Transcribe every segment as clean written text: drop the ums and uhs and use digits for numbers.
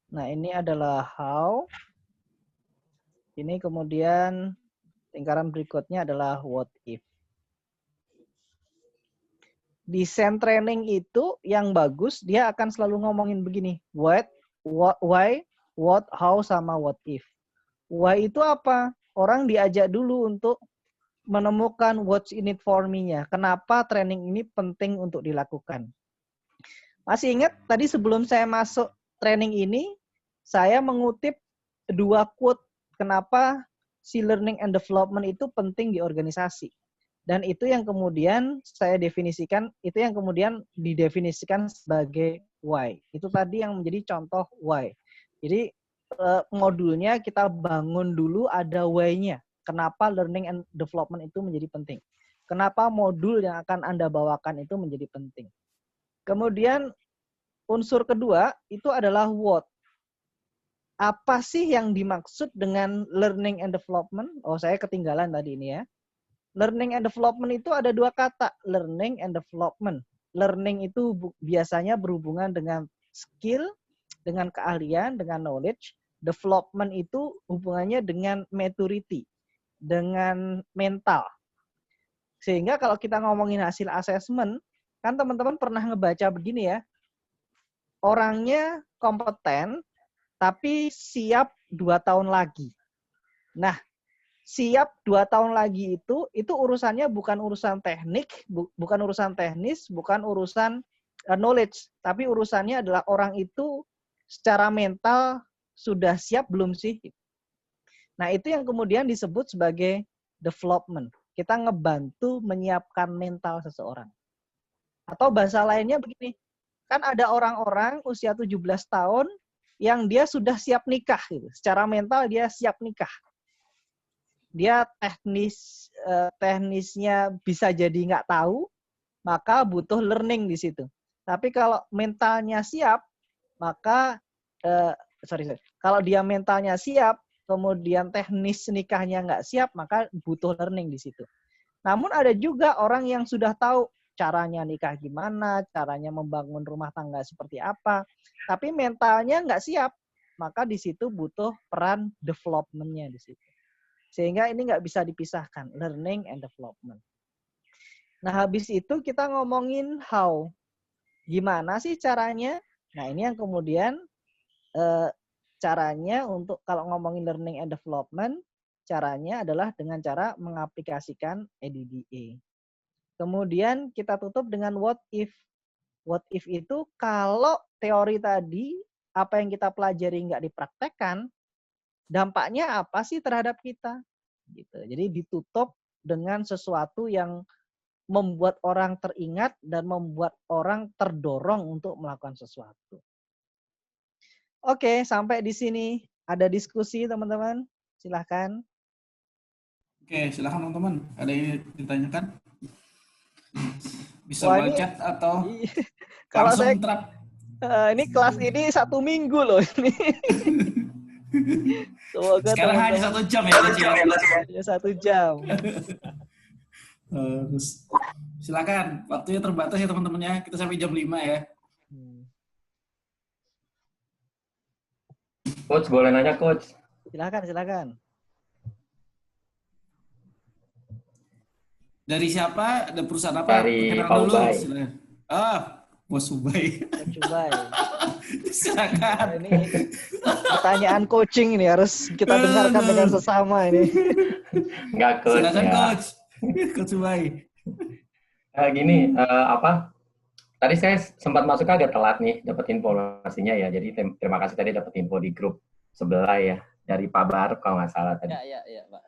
Nah, ini adalah how. Ini kemudian lingkaran berikutnya adalah what if. Desain training itu yang bagus, dia akan selalu ngomongin begini. What, why, what, how, sama what if. Why itu apa? Orang diajak dulu untuk menemukan what's in it for me-nya. Kenapa training ini penting untuk dilakukan. Masih ingat tadi sebelum saya masuk training ini, saya mengutip 2 quote kenapa si learning and development itu penting di organisasi. Dan itu yang kemudian saya definisikan, itu yang kemudian didefinisikan sebagai why. Itu tadi yang menjadi contoh why. Jadi modulnya kita bangun dulu ada why-nya. Kenapa learning and development itu menjadi penting. Kenapa modul yang akan Anda bawakan itu menjadi penting. Kemudian unsur kedua itu adalah what. Apa sih yang dimaksud dengan learning and development? Oh, saya ketinggalan tadi ini ya. Learning and development itu ada 2 kata, learning and development. Learning itu biasanya berhubungan dengan skill, dengan keahlian, dengan knowledge. Development itu hubungannya dengan maturity, dengan mental. Sehingga kalau kita ngomongin hasil assessment, kan teman-teman pernah ngebaca begini ya, orangnya kompeten, tapi siap 2 tahun lagi. Nah, siap 2 tahun lagi itu urusannya bukan urusan teknik, bukan urusan teknis, bukan urusan knowledge, tapi urusannya adalah orang itu secara mental sudah siap belum sih? Nah, itu yang kemudian disebut sebagai development. Kita ngebantu menyiapkan mental seseorang. Atau bahasa lainnya begini, kan ada orang-orang usia 17 tahun yang dia sudah siap nikah gitu. Secara mental dia siap nikah. Dia teknisnya bisa jadi nggak tahu, maka butuh learning di situ. Tapi kalau mentalnya siap, maka kalau dia mentalnya siap, kemudian teknis nikahnya nggak siap, maka butuh learning di situ. Namun ada juga orang yang sudah tahu caranya nikah gimana, caranya membangun rumah tangga seperti apa, tapi mentalnya nggak siap, maka di situ butuh peran development-nya di situ. Sehingga ini nggak bisa dipisahkan, learning and development. Nah, habis itu kita ngomongin how. Gimana sih caranya? Nah, ini yang kemudian caranya untuk kalau ngomongin learning and development, caranya adalah dengan cara mengaplikasikan EDDA. Kemudian kita tutup dengan what if. What if itu kalau teori tadi, apa yang kita pelajari nggak dipraktekkan, dampaknya apa sih terhadap kita? Gitu. Jadi ditutup dengan sesuatu yang membuat orang teringat dan membuat orang terdorong untuk melakukan sesuatu. Oke, sampai di sini. Ada diskusi teman-teman? Silahkan. Oke, silahkan teman-teman. Ada yang ditanyakan? Bisa Wah, chat atau kalau langsung saya terap. Ini kelas ini 1 minggu loh ini. Semoga sekarang hanya 1 jam ya, hanya 1 jam. Silakan, waktunya terbatas ya teman-temannya. Kita sampai jam 5 ya. Coach, boleh nanya Coach? Silakan. Dari siapa? Ada perusahaan apa? Dari Pak Ubay. Bos Ubay. Silakan. Ini pertanyaan coaching ini harus kita dengarkan dengan sesama ini. Enggak, Coach. Silakan ya. Coach Ubay. Gini, tadi saya sempat masuk agak telat nih dapat informasinya ya. Jadi terima kasih tadi dapat info di grup sebelah ya dari Pak Bar kalau nggak salah tadi. Ya, Pak.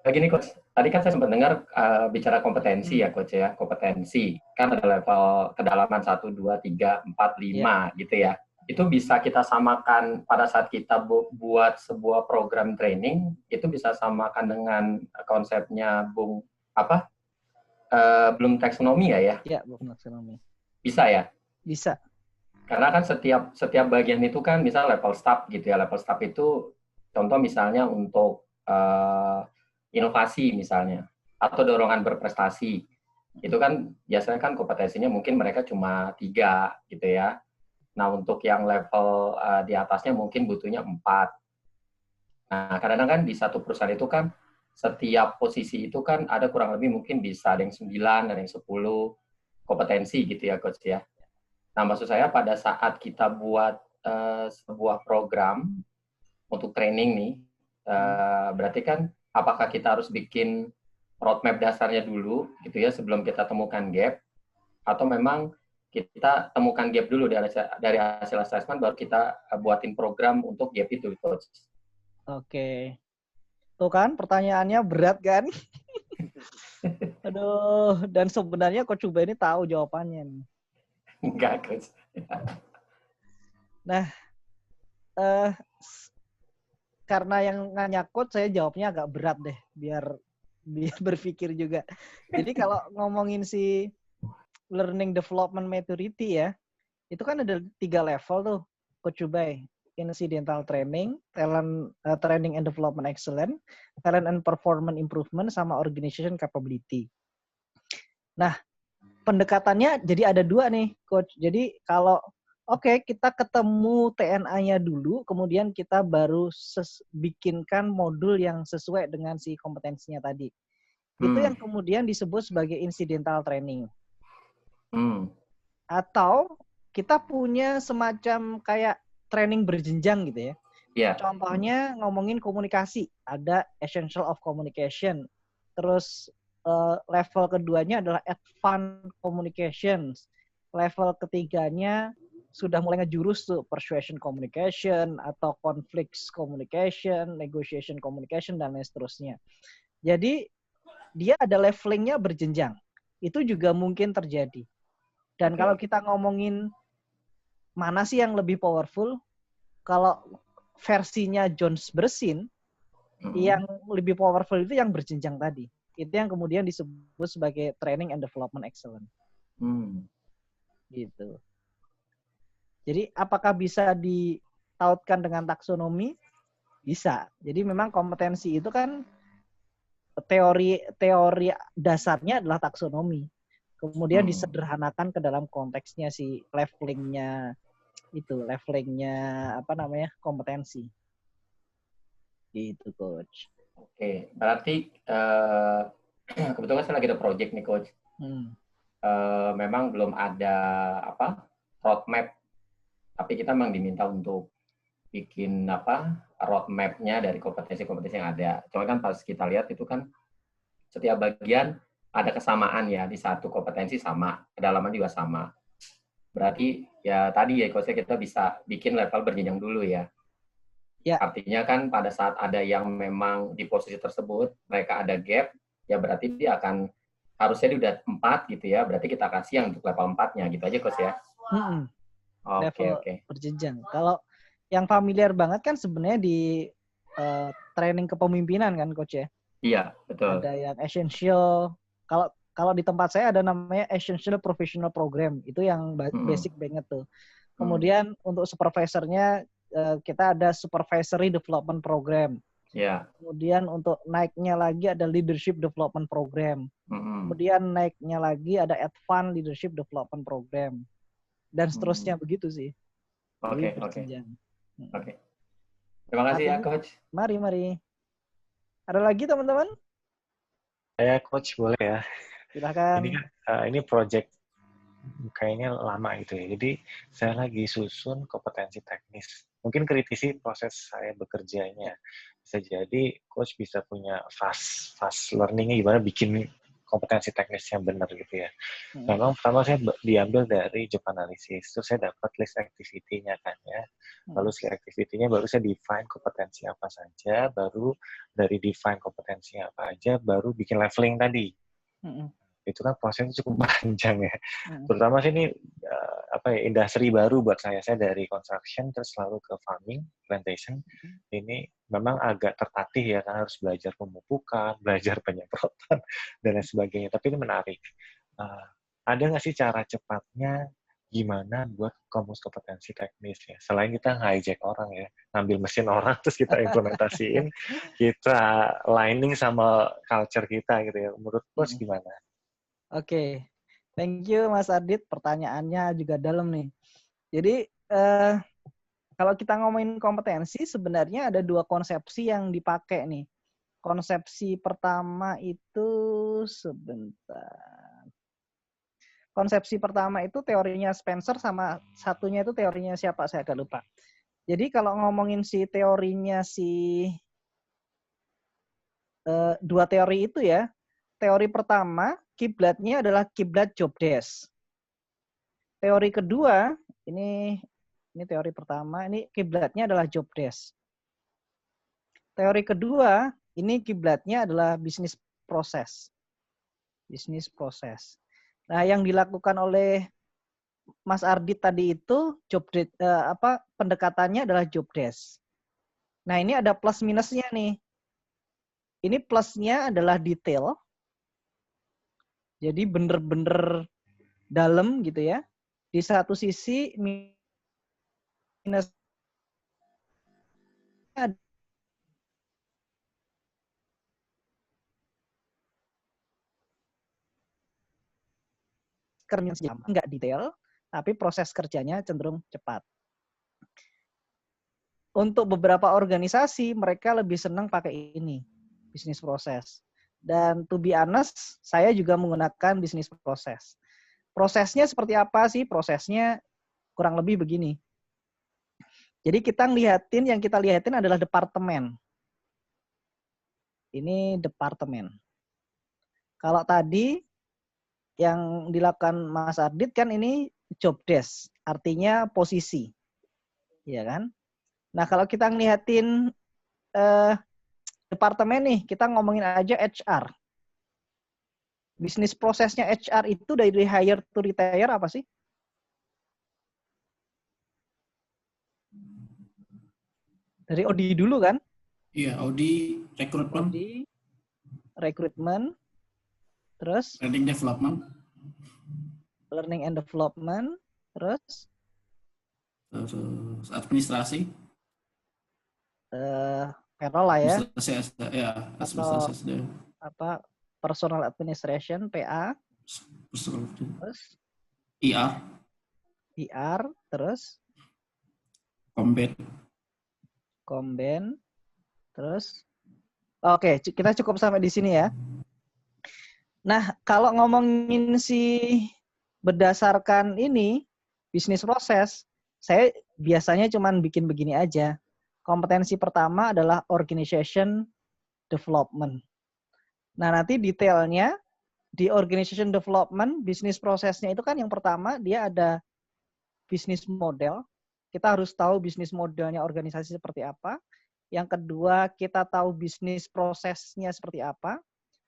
Gini Coach, tadi kan saya sempat dengar bicara kompetensi ya Coach ya, kompetensi. Kan ada level kedalaman 1, 2, 3, 4, 5 gitu ya. Itu bisa kita samakan pada saat kita buat sebuah program training, itu bisa samakan dengan konsepnya Bloom Taxonomy ya? Iya, Bloom Taxonomy. Bisa ya? Bisa. Karena kan setiap bagian itu kan misal level staff gitu ya. Level staff itu contoh misalnya untuk inovasi misalnya. atau dorongan berprestasi. Itu kan biasanya kan kompetensinya mungkin mereka cuma 3 gitu ya. Nah, untuk yang level di atasnya mungkin butuhnya 4. Nah, kadang-kadang kan di satu perusahaan itu kan setiap posisi itu kan ada kurang lebih mungkin bisa ada yang 9, ada yang 10 kompetensi gitu ya, Coach ya. Nah, maksud saya pada saat kita buat sebuah program untuk training nih, berarti kan apakah kita harus bikin roadmap dasarnya dulu gitu ya sebelum kita temukan gap, atau memang kita temukan gap dulu dari hasil assessment baru kita buatin program untuk gap itu, Coach. Oke. Tuh kan pertanyaannya berat kan? Aduh, dan sebenarnya Coach Ubay ini tahu jawabannya nih. Enggak, Coach. Nah, karena yang nanya Coach, saya jawabnya agak berat deh, biar berpikir juga. Jadi kalau ngomongin si learning development maturity ya, itu kan ada 3 level tuh, Coach Ubay. Incidental training, training and development excellence, talent and performance improvement, sama organization capability. Nah, pendekatannya jadi ada 2 nih, Coach. Jadi kalau kita ketemu TNA-nya dulu, kemudian kita baru bikinkan modul yang sesuai dengan si kompetensinya tadi. Itu yang kemudian disebut sebagai incidental training. Atau kita punya semacam kayak training berjenjang gitu ya. Yeah. Contohnya ngomongin komunikasi, ada essential of communication. Terus level keduanya adalah advanced communications. Level ketiganya sudah mulai ngejurus tuh persuasion communication atau conflict communication, negotiation communication, dan lain seterusnya. Jadi dia ada levelingnya berjenjang. Itu juga mungkin terjadi. Dan kalau kita ngomongin mana sih yang lebih powerful? Kalau versinya Jones Bersin, yang lebih powerful itu yang berjenjang tadi. Itu yang kemudian disebut sebagai training and development excellence. Gitu. Jadi apakah bisa ditautkan dengan taksonomi? Bisa. Jadi memang kompetensi itu kan teori dasarnya adalah taksonomi. Kemudian disederhanakan ke dalam konteksnya si levelingnya kompetensi. Gitu, Coach. Oke, berarti kebetulan saya lagi ada project nih, Coach. Memang belum ada roadmap, tapi kita memang diminta untuk bikin roadmap-nya dari kompetensi-kompetensi yang ada. Cuma kan pas kita lihat itu kan setiap bagian ada kesamaan ya, di satu kompetensi sama, kedalaman juga sama. Berarti ya tadi ya Coach, kita bisa bikin level berjenjang dulu ya. Ya. Artinya kan pada saat ada yang memang di posisi tersebut, mereka ada gap, ya berarti dia akan harusnya dia udah 4 gitu ya, berarti kita kasih yang untuk level 4-nya gitu aja Coach ya. Oke. Berjenjang. Kalau yang familiar banget kan sebenarnya di training kepemimpinan kan Coach ya? Iya, betul. Ada yang essential. Kalau di tempat saya ada namanya Essential Professional Program. Itu yang basic banget tuh. Kemudian untuk supervisornya kita ada Supervisory Development Program. Yeah. Kemudian untuk naiknya lagi ada Leadership Development Program. Kemudian naiknya lagi ada Advanced Leadership Development Program. Dan seterusnya begitu sih. Oke. Terima kasih ya Coach. Mari. Ada lagi teman-teman? Saya Coach boleh ya. Silakan. Ini project kayaknya lama gitu ya. Jadi saya lagi susun kompetensi teknis. Mungkin kritisi proses saya bekerjanya. Bisa jadi Coach bisa punya fast learning-nya gimana bikin kompetensi teknis yang benar gitu ya. Memang pertama saya diambil dari job analysis. Terus saya dapat list activity-nya kan ya. Lalu list activity-nya baru saya define kompetensi apa saja. Baru dari define kompetensi apa aja, baru bikin leveling tadi. Itu kan prosesnya cukup panjang ya. Terutama sih ini industri baru buat saya. Saya dari construction terus lalu ke farming, plantation. Ini memang agak tertatih ya, karena harus belajar pemupukan, belajar penyemprotan dan lain sebagainya. Tapi ini menarik. Ada nggak sih cara cepatnya gimana buat kompetensi teknis ya. Selain kita hijack orang ya, ngambil mesin orang terus kita implementasiin, kita lining sama culture kita gitu ya. Menurut Coach gimana? Oke. Thank you Mas Adit, pertanyaannya juga dalam nih. Jadi kalau kita ngomongin kompetensi, sebenarnya ada dua konsepsi yang dipakai nih. Konsepsi pertama itu sebentar. Konsepsi pertama itu teorinya Spencer, sama satunya itu teorinya siapa saya agak lupa. Jadi kalau ngomongin si teorinya dua teori itu ya, teori pertama kiblatnya adalah kiblat job desk. Teori kedua, ini teori pertama, ini kiblatnya adalah job desk. Teori kedua, ini kiblatnya adalah bisnis proses. Bisnis proses. Nah, yang dilakukan oleh Mas Ardit tadi itu pendekatannya adalah job desk. Nah, ini ada plus minusnya nih. Ini plusnya adalah detail. Jadi bener-bener dalam gitu ya. Di satu sisi minus kerjanya nggak detail, tapi proses kerjanya cenderung cepat. Untuk beberapa organisasi, mereka lebih senang pakai ini, bisnis proses. Dan to be honest, saya juga menggunakan bisnis proses. Prosesnya seperti apa sih? Prosesnya kurang lebih begini. Jadi yang kita lihatin adalah departemen. Ini departemen. Kalau tadi yang dilakukan Mas Ardit kan ini job desk, artinya posisi. Ya kan? Nah, kalau kita ngeliatin departemen nih, kita ngomongin aja HR. Bisnis prosesnya HR itu dari hire to retire apa sih? Dari OD dulu kan? Iya, Audi rekrutmen. OD, rekrutmen, terus Learning development. Learning and development, terus administrasi. payroll lah ya. Administrasi Atau personal administration, PA. Terus IR, terus Komben, terus oke, kita cukup sampai di sini ya. Nah, kalau ngomongin berdasarkan ini bisnis proses, saya biasanya cuman bikin begini aja. Kompetensi pertama adalah organization development. Nah, nanti detailnya di organization development, bisnis prosesnya itu kan yang pertama dia ada bisnis model. Kita harus tahu bisnis modelnya organisasi seperti apa. Yang kedua, kita tahu bisnis prosesnya seperti apa.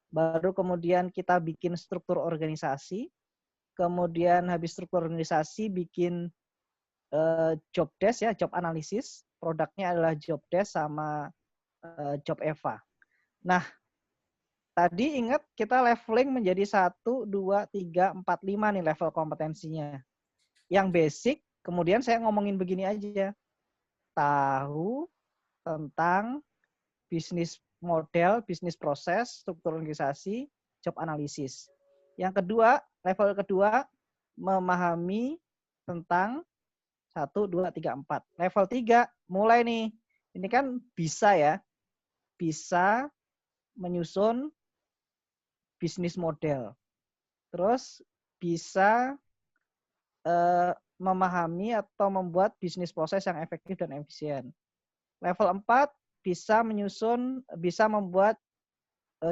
Baru kemudian kita bikin struktur organisasi. Kemudian habis struktur organisasi bikin job desk ya, job analisis. Produknya adalah job desk sama job Eva. Nah, tadi ingat kita leveling menjadi 1, 2, 3, 4, 5 nih level kompetensinya. Yang basic, kemudian saya ngomongin begini aja. Tahu tentang bisnis model, bisnis proses, struktur organisasi, job analisis. Yang kedua, level kedua, memahami tentang 1, 2, 3, 4. Level 3, mulai nih. Ini kan bisa ya. Bisa menyusun bisnis model. Terus bisa memahami atau membuat bisnis proses yang efektif dan efisien. Level 4 bisa membuat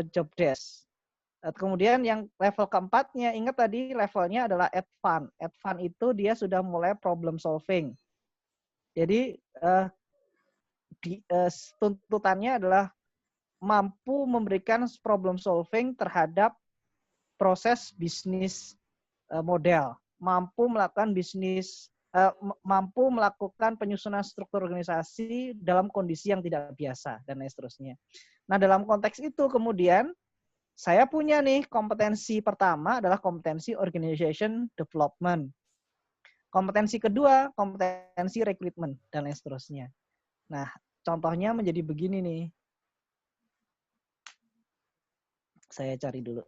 job desk. Kemudian yang level keempatnya, ingat tadi levelnya adalah advance. Advance itu dia sudah mulai problem solving. Jadi tuntutannya adalah mampu memberikan problem solving terhadap proses bisnis model, mampu melakukan penyusunan struktur organisasi dalam kondisi yang tidak biasa dan lain seterusnya. Nah, dalam konteks itu kemudian saya punya nih kompetensi pertama adalah kompetensi organization development. Kompetensi kedua, kompetensi rekrutmen dan lain seterusnya. Nah, contohnya menjadi begini nih. Saya cari dulu.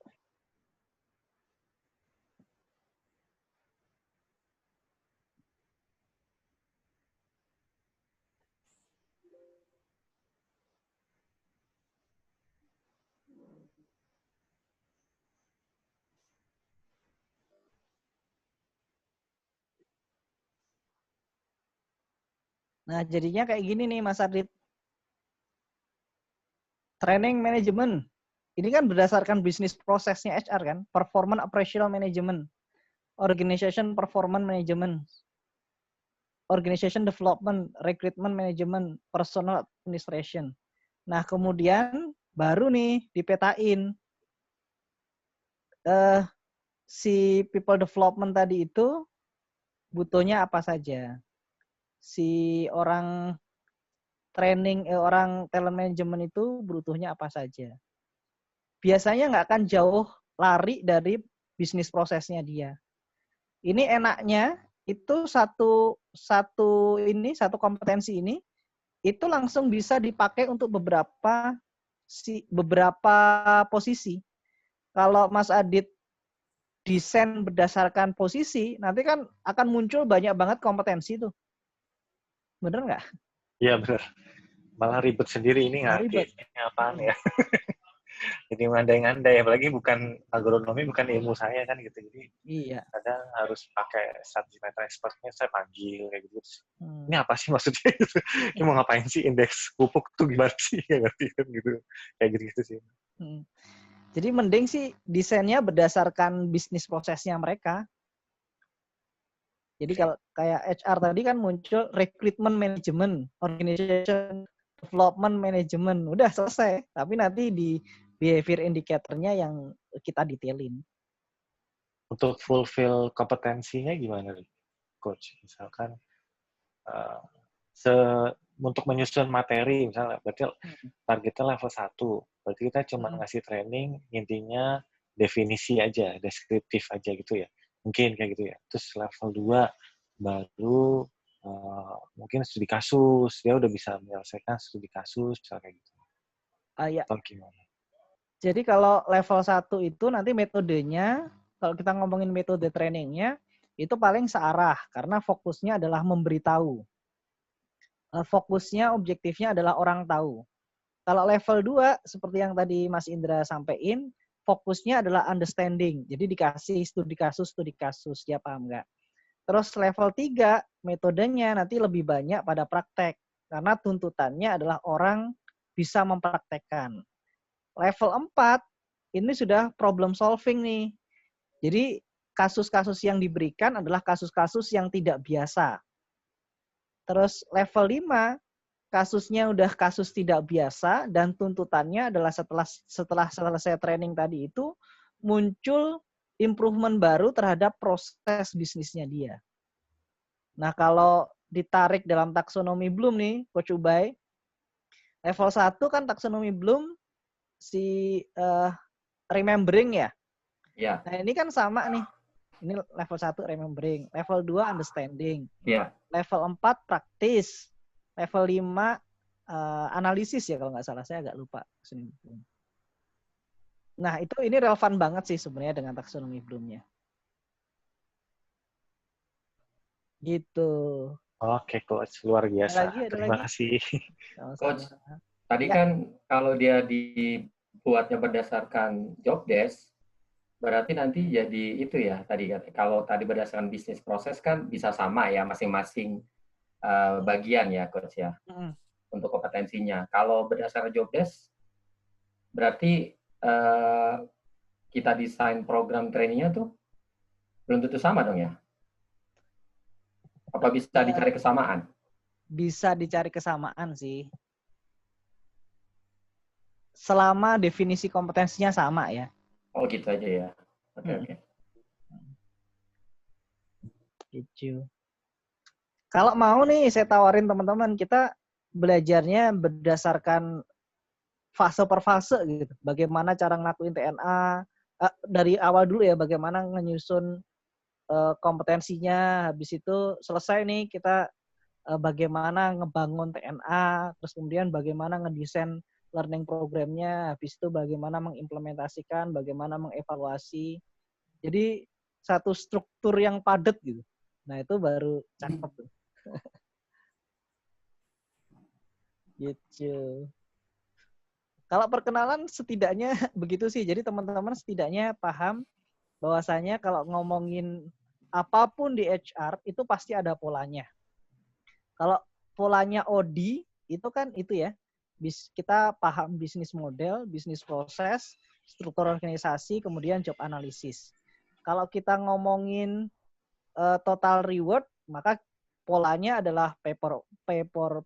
Nah, jadinya kayak gini nih Mas Adit. Training management. Ini kan berdasarkan bisnis prosesnya HR kan. Performance operational management. Organization performance management. Organization development, recruitment management, personal administration. Nah, kemudian baru nih dipetain. Si people development tadi itu butuhnya apa saja. Si orang orang talent management itu butuhnya apa saja. Biasanya nggak akan jauh lari dari bisnis prosesnya dia. Ini enaknya itu satu kompetensi ini itu langsung bisa dipakai untuk beberapa posisi. Kalau Mas Adit desain berdasarkan posisi, nanti kan akan muncul banyak banget kompetensi tuh. Bener nggak? Iya benar. Malah ribet sendiri ini Ribet. ngerti ini apaan ya. Jadi ngandai-ngandai, apalagi bukan agronomi, bukan ilmu saya kan gitu. Jadi Iya. kadang harus pakai subject matter expertnya, saya panggil kayak gitu. Ini apa sih maksudnya? Ini mau ngapain sih indeks pupuk tuh gimana sih? Nggak ngerti kan gitu. Kayak gitu sih. Jadi mending sih desainnya berdasarkan bisnis prosesnya mereka. Jadi kalau kayak HR tadi kan muncul recruitment management, organization development management, udah selesai. Tapi nanti di behavior indicator-nya yang kita detailin. Untuk fulfill kompetensinya gimana, Coach? Misalkan untuk menyusun materi, misalnya berarti targetnya level 1, berarti kita cuma ngasih training, intinya definisi aja, deskriptif aja gitu ya. Mungkin kayak gitu ya. Terus level 2 baru mungkin studi kasus, dia udah bisa menyelesaikan studi kasus, kayak gitu. Ya. Atau gimana? Jadi kalau level 1 itu nanti metodenya, kalau kita ngomongin metode trainingnya, itu paling searah, karena fokusnya adalah memberitahu. Fokusnya, objektifnya adalah orang tahu. Kalau level 2, seperti yang tadi Mas Indra sampaikan, fokusnya adalah understanding. Jadi dikasih studi kasus, dia paham nggak? Terus level 3, metodenya nanti lebih banyak pada praktek. Karena tuntutannya adalah orang bisa mempraktekkan. Level 4, ini sudah problem solving nih. Jadi kasus-kasus yang diberikan adalah kasus-kasus yang tidak biasa. Terus level 5, kasusnya udah kasus tidak biasa dan tuntutannya adalah setelah selesai training tadi itu muncul improvement baru terhadap proses bisnisnya dia. Nah, kalau ditarik dalam taksonomi Bloom nih, Coach Ubay, level 1 kan taksonomi Bloom si remembering ya. Iya. Nah, ini kan sama nih. Ini level 1 remembering, level 2 understanding. Iya. Level 4 practice. Level 5 analisis ya kalau nggak salah, saya agak lupa. Nah, ini relevan banget sih sebenarnya dengan taksonomi Bloom-nya. Gitu. Oke, Coach. Luar biasa. Terima kasih. Coach, tadi kan kalau dia dibuatnya berdasarkan job desk, berarti nanti jadi itu ya, kalau tadi berdasarkan bisnis proses kan bisa sama ya masing-masing bagian ya, Coach ya, untuk kompetensinya. Kalau berdasarkan job desk, berarti kita desain program trainingnya tuh belum tentu sama dong ya? Apa bisa dicari kesamaan? Bisa dicari kesamaan sih. Selama definisi kompetensinya sama ya. Oh gitu aja ya. Oke. Gitu. Kalau mau nih saya tawarin teman-teman, kita belajarnya berdasarkan fase per fase gitu. Bagaimana cara ngelakuin TNA dari awal dulu ya, bagaimana menyusun kompetensinya, habis itu selesai nih kita bagaimana ngebangun TNA, terus kemudian bagaimana ngedesain learning programnya, habis itu bagaimana mengimplementasikan, bagaimana mengevaluasi. Jadi satu struktur yang padat gitu. Nah itu baru cakep tuh. Gitu. Kalau perkenalan setidaknya begitu sih. Jadi teman-teman setidaknya paham bahwasanya kalau ngomongin apapun di HR itu pasti ada polanya. Kalau polanya OD itu kan itu ya. Kita paham bisnis model, bisnis proses, struktur organisasi, kemudian job analysis. Kalau kita ngomongin total reward, maka polanya adalah paper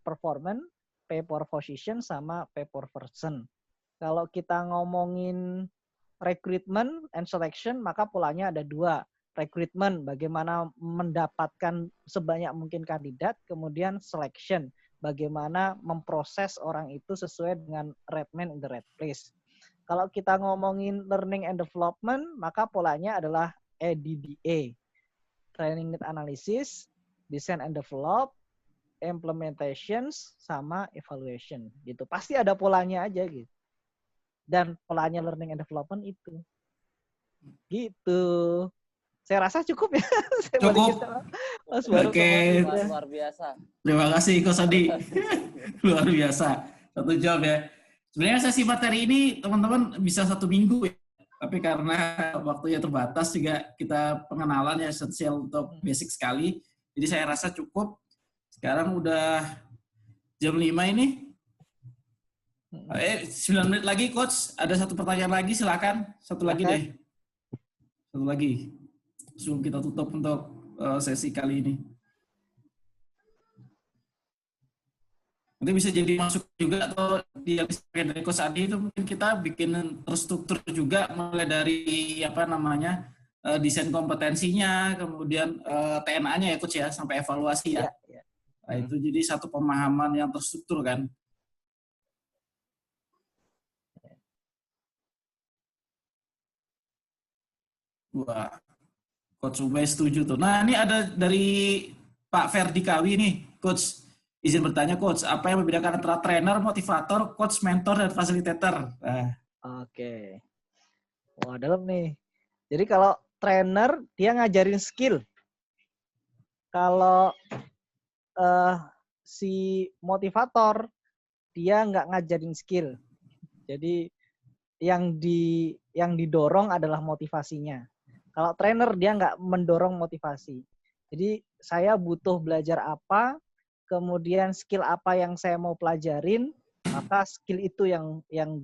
performance, paper position, sama paper person. Kalau kita ngomongin recruitment and selection, maka polanya ada dua. Recruitment, bagaimana mendapatkan sebanyak mungkin kandidat, kemudian selection, bagaimana memproses orang itu sesuai dengan right man in the right place. Kalau kita ngomongin learning and development, maka polanya adalah EDDA, training need analysis, design and develop, implementations, sama evaluation. Gitu. Pasti ada polanya aja gitu. Dan polanya learning and development itu. Gitu. Saya rasa cukup ya. Saya Cukup. Mas Baru Oke. Luar biasa. Terima kasih Coach Adi. Luar biasa. Satu jam ya. Sebenarnya sesi materi ini teman-teman bisa 1 minggu ya. Tapi karena waktunya terbatas juga kita pengenalan ya esensial untuk basic sekali. Jadi saya rasa cukup. Sekarang udah jam 5 ini. 9 menit lagi Coach. Ada satu pertanyaan lagi silakan. Satu lagi deh. Satu lagi. Sebelum kita tutup untuk sesi kali ini. Nanti bisa jadi masuk juga atau yang dari Coach Adi itu mungkin kita bikin terstruktur juga mulai dari desain kompetensinya, kemudian TNA-nya ya Coach ya sampai evaluasi ya. Nah, itu jadi satu pemahaman yang terstruktur kan. Wah, Coach Ubay setuju tuh. Nah, ini ada dari Pak Ferdi Kawi nih, Coach. Izin bertanya, Coach, apa yang membedakan antara trainer, motivator, coach, mentor, dan fasilitator? Oke. Wah, dalam nih. Jadi kalau trainer, dia ngajarin skill. Kalau si motivator, dia nggak ngajarin skill. Jadi yang didorong adalah motivasinya. Kalau trainer, dia nggak mendorong motivasi. Jadi saya butuh belajar apa, kemudian skill apa yang saya mau pelajarin, maka skill itu yang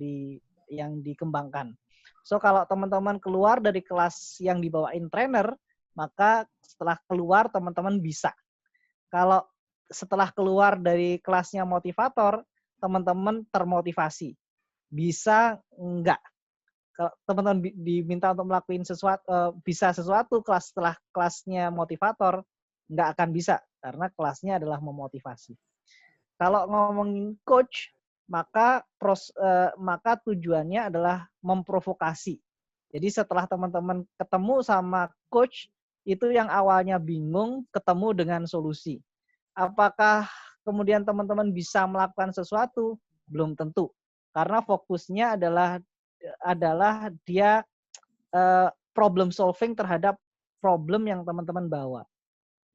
dikembangkan. So kalau teman-teman keluar dari kelas yang dibawain trainer, maka setelah keluar teman-teman bisa. Kalau setelah keluar dari kelasnya motivator, teman-teman termotivasi. Bisa enggak? Kalau teman-teman diminta untuk melakukan bisa sesuatu setelah kelasnya motivator, enggak akan bisa. Karena kelasnya adalah memotivasi. Kalau ngomongin coach, maka tujuannya adalah memprovokasi. Jadi setelah teman-teman ketemu sama coach, itu yang awalnya bingung, ketemu dengan solusi. Apakah kemudian teman-teman bisa melakukan sesuatu? Belum tentu. Karena fokusnya adalah dia problem solving terhadap problem yang teman-teman bawa.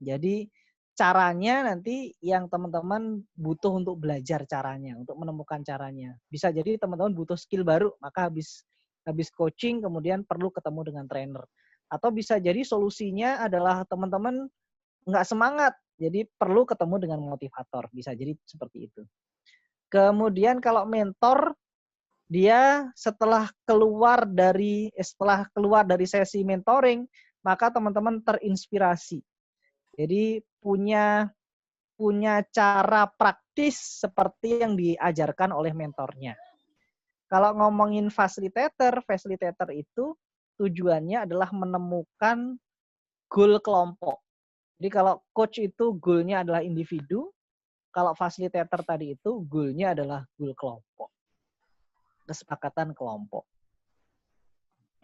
Jadi caranya nanti yang teman-teman butuh untuk belajar caranya, untuk menemukan caranya. Bisa jadi teman-teman butuh skill baru, maka habis coaching kemudian perlu ketemu dengan trainer. Atau bisa jadi solusinya adalah teman-teman nggak semangat, jadi perlu ketemu dengan motivator. Bisa jadi seperti itu. Kemudian kalau mentor, dia setelah keluar dari sesi mentoring, maka teman-teman terinspirasi. Jadi punya cara praktis seperti yang diajarkan oleh mentornya. Kalau ngomongin fasilitator itu tujuannya adalah menemukan goal kelompok. Jadi kalau coach itu goalnya adalah individu, kalau fasilitator tadi itu goalnya adalah goal kelompok. Kesepakatan kelompok.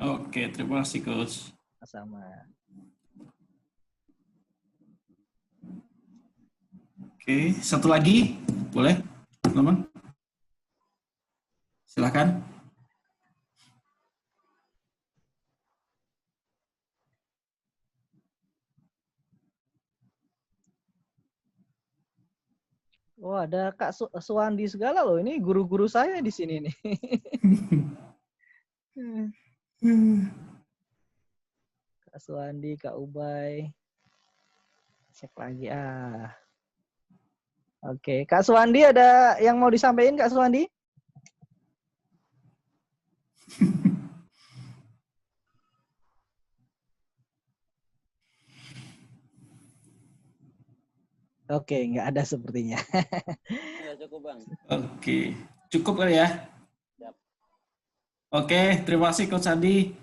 Oke, terima kasih Coach. Sama. Oke, satu lagi. Boleh, teman-teman? Silakan. Oh, ada Kak Suwandi segala loh. Ini guru-guru saya di sini nih. Kak Suwandi, Kak Ubay. Cek lagi Oke, Kak Suwandi ada yang mau disampaikan Kak Suwandi? Oke, nggak ada sepertinya. Ya, cukup Bang. Oke, cukup kali ya. Siap. Oke, terima kasih Coach Sandi.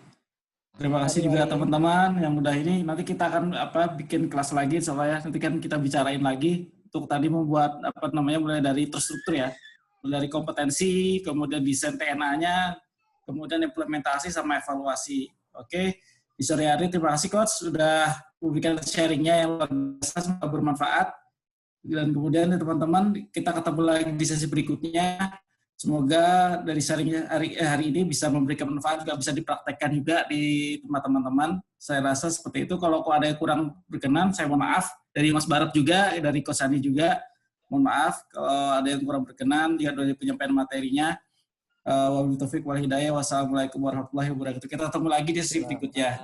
Terima kasih juga teman-teman yang udah ini. Nanti kita akan bikin kelas lagi soalnya nanti kan kita bicarain lagi untuk tadi membuat mulai dari terstruktur ya. Mulai dari kompetensi, kemudian desain TNA-nya, kemudian implementasi sama evaluasi. Oke. Di sore hari terima kasih Coach sudah memberikan sharing-nya yang luar biasa, semoga bermanfaat. Dan kemudian teman-teman kita ketemu lagi di sesi berikutnya. Semoga dari sharingnya hari ini bisa memberikan manfaat, juga bisa dipraktekkan juga di tempat teman-teman. Saya rasa seperti itu. Kalau ada yang kurang berkenan, saya mohon maaf. Dari Mas Barat juga, dari Coach Sandi juga, mohon maaf. Kalau ada yang kurang berkenan, lihat dari penyampaian materinya. Wabillahi taufiq wal hidayah. Wassalamualaikum warahmatullahi wabarakatuh. Kita ketemu lagi di sesi berikutnya.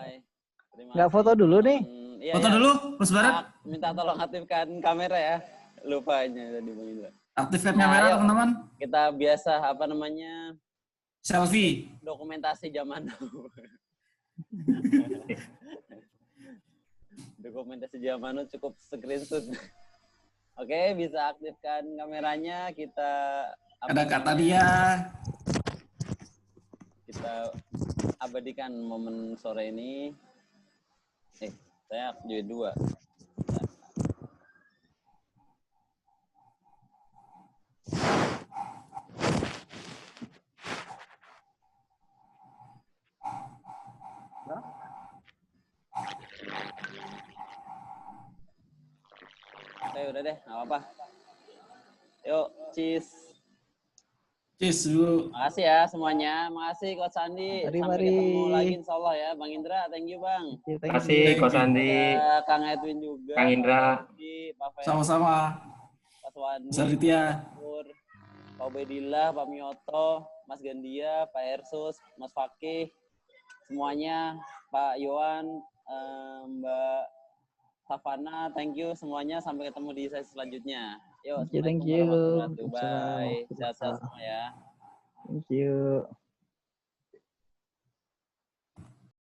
Nggak foto dulu nih. Foto dulu, Mas Barat. Minta tolong aktifkan kamera ya. Lupanya tadi Bang Indra. Aktifkan kamera, teman-teman. Kita biasa selfie. Dokumentasi zaman now. Dokumentasi zaman now cukup screenshot. Oke, bisa aktifkan kameranya. Kita ada kata dia. Kita abadikan momen sore ini. Saya jadi 2. Oke, udah deh, nggak apa-apa. Yuk, cheese. Cheese dulu. Makasih ya semuanya. Makasih Coach Sandi. Sampai ketemu lagi insya Allah ya. Bang Indra, thank you Bang. Terima kasih Coach Sandi. Kang Edwin juga. Kang Indra. Sama-sama. Pak Wandi. Mas Aditya. Pak Bedillah, Pak Mioto, Mas Gandia, Pak Ersus, Mas Fakih, semuanya, Pak Yohan, Mbak Safana, thank you semuanya. Sampai ketemu di sesi selanjutnya. Yuk, thank you. Bye. Sehat-sehat semua ya. Thank you.